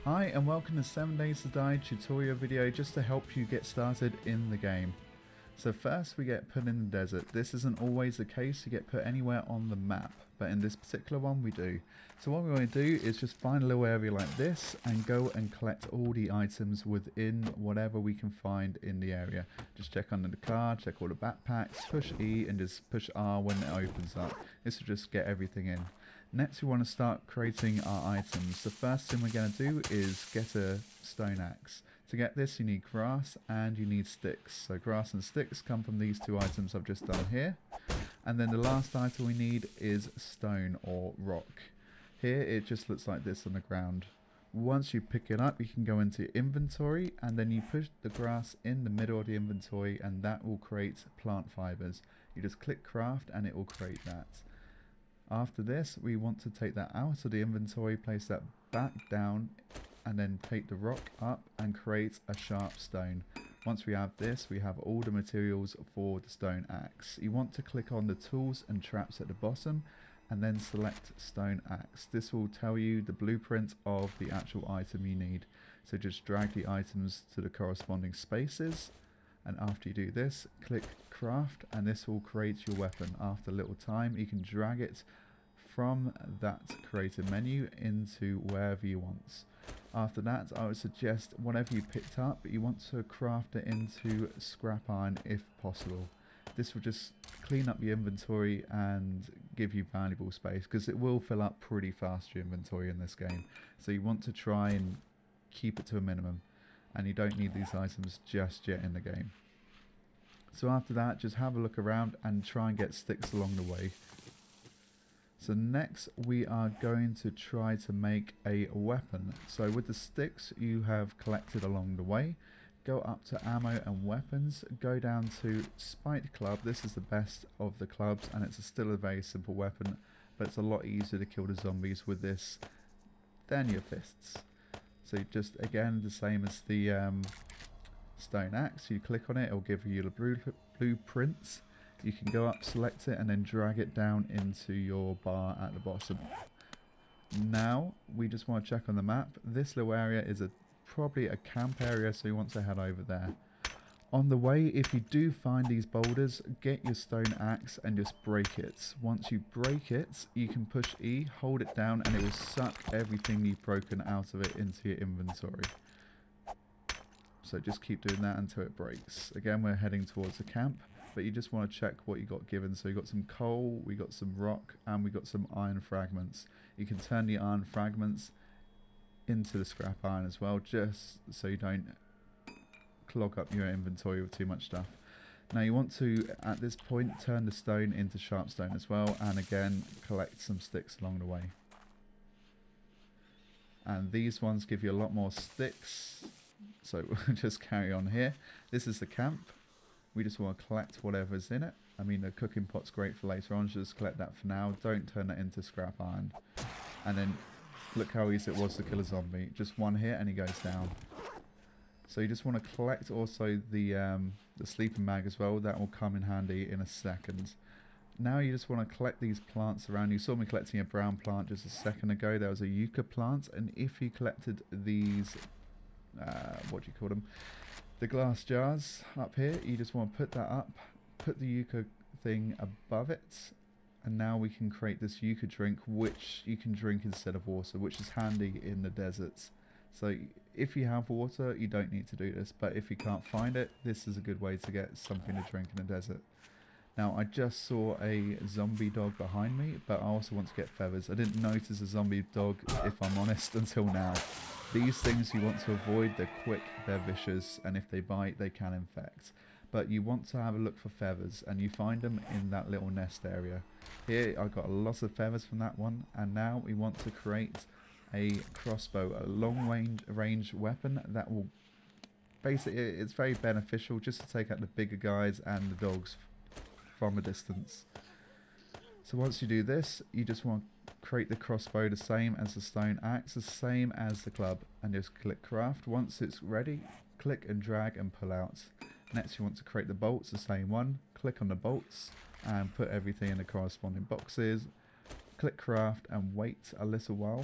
Hi and welcome to 7 Days to Die tutorial video just to help you get started in the game. So first we get put in the desert. This isn't always the case, you get put anywhere on the map, but in this particular one we do. So what we want to do is just find a little area like this and go and collect all the items within whatever we can find in the area. Just check under the car, check all the backpacks, push E and just push R when it opens up. This will just get everything in. Next we want to start creating our items. The first thing we're going to do is get a stone axe. To get this you need grass and you need sticks. So grass and sticks come from these two items I've just done here. And then the last item we need is stone or rock. Here it just looks like this on the ground. Once you pick it up you can go into inventory and then you push the grass in the middle of the inventory and that will create plant fibers. You just click craft and it will create that. After this we want to take that out of the inventory, place that back down and then take the rock up and create a sharp stone. Once we have this we have all the materials for the stone axe. You want to click on the tools and traps at the bottom and then select stone axe. This will tell you the blueprint of the actual item you need. So just drag the items to the corresponding spaces. And after you do this, click craft and this will create your weapon. After a little time you can drag it from that creator menu into wherever you want. After that I would suggest whatever you picked up you want to craft it into scrap iron if possible. This will just clean up your inventory and give you valuable space because it will fill up pretty fast, your inventory in this game. So you want to try and keep it to a minimum. And you don't need these items just yet in the game. So after that just have a look around and try and get sticks along the way. So next we are going to try to make a weapon. So with the sticks you have collected along the way, go up to ammo and weapons, go down to spiked club. This is the best of the clubs and it's still a very simple weapon, but it's a lot easier to kill the zombies with this than your fists. So just again the same as the stone axe, you click on it, it'll give you the blueprints. You can go up, select it and then drag it down into your bar at the bottom. Now we just want to check on the map. This little area is probably a camp area, so you want to head over there. On the way, if you do find these boulders, get your stone axe and just break it. Once you break it, you can push E, hold it down, and it will suck everything you've broken out of it into your inventory. So just keep doing that until it breaks. Again, we're heading towards the camp, but you just want to check what you got given. So you got some coal, we got some rock, and we got some iron fragments. You can turn the iron fragments into the scrap iron as well, just so you don't clog up your inventory with too much stuff. Now you want to at this point turn the stone into sharp stone as well, and again collect some sticks along the way. And these ones give you a lot more sticks, so we'll just carry on here. This is the camp. We just want to collect whatever's in it. I mean the cooking pot's great for later on, so just collect that for now. Don't turn that into scrap iron. And then look how easy it was to kill a zombie. Just one hit and he goes down. So you just want to collect also the sleeping mag as well. That will come in handy in a second. Now you just want to collect these plants around. You saw me collecting a brown plant just a second ago. There was a yucca plant, and if you collected these, what do you call them? The glass jars up here, you just want to put that up, put the yucca thing above it, and now we can create this yucca drink which you can drink instead of water, which is handy in the deserts. So if you have water you don't need to do this, but if you can't find it, this is a good way to get something to drink in the desert. Now I just saw a zombie dog behind me, but I also want to get feathers. I didn't notice a zombie dog, if I'm honest, until now. These things you want to avoid, they're quick, they're vicious, and if they bite they can infect. But you want to have a look for feathers, and you find them in that little nest area. Here I got a lot of feathers from that one, and now we want to create a crossbow, a long range weapon that will basically, it's very beneficial just to take out the bigger guys and the dogs from a distance. So once you do this, you just want to create the crossbow the same as the stone axe, the same as the club, and just click craft. Once it's ready, click and drag and pull out. Next you want to create the bolts, the same one, click on the bolts and put everything in the corresponding boxes, click craft and wait a little while.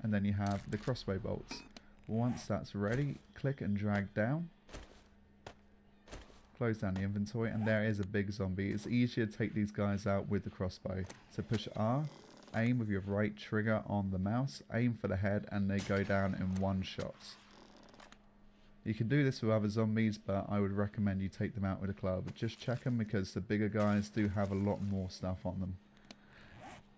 and then you have the crossbow bolts. Once that's ready, click and drag down. Close down the inventory, and there is a big zombie. It's easier to take these guys out with the crossbow. So push R, aim with your right trigger on the mouse, aim for the head, and they go down in one shot. You can do this with other zombies, but I would recommend you take them out with a club. Just check them because the bigger guys do have a lot more stuff on them.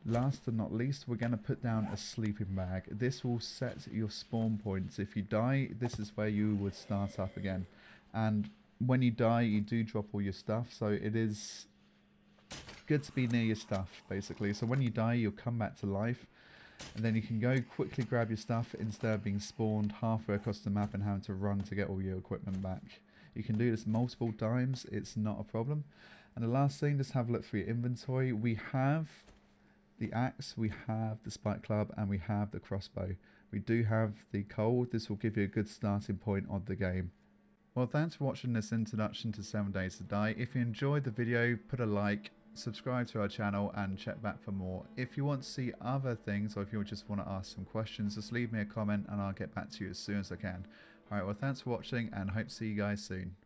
Last but not least, we're going to put down a sleeping bag. This will set your spawn points. If you die, this is where you would start up again. And when you die, you do drop all your stuff, so it is good to be near your stuff, basically. So when you die, you'll come back to life, and then you can go quickly grab your stuff instead of being spawned halfway across the map and having to run to get all your equipment back. You can do this multiple times, it's not a problem. And the last thing, just have a look through your inventory. We have the axe, we have the spike club, and we have the crossbow. We do have the coal. This will give you a good starting point of the game. Well, thanks for watching this introduction to 7 Days to Die. If you enjoyed the video, put a like, subscribe to our channel, and check back for more. If you want to see other things, or if you just want to ask some questions, just leave me a comment and I'll get back to you as soon as I can. Alright, well, thanks for watching and hope to see you guys soon.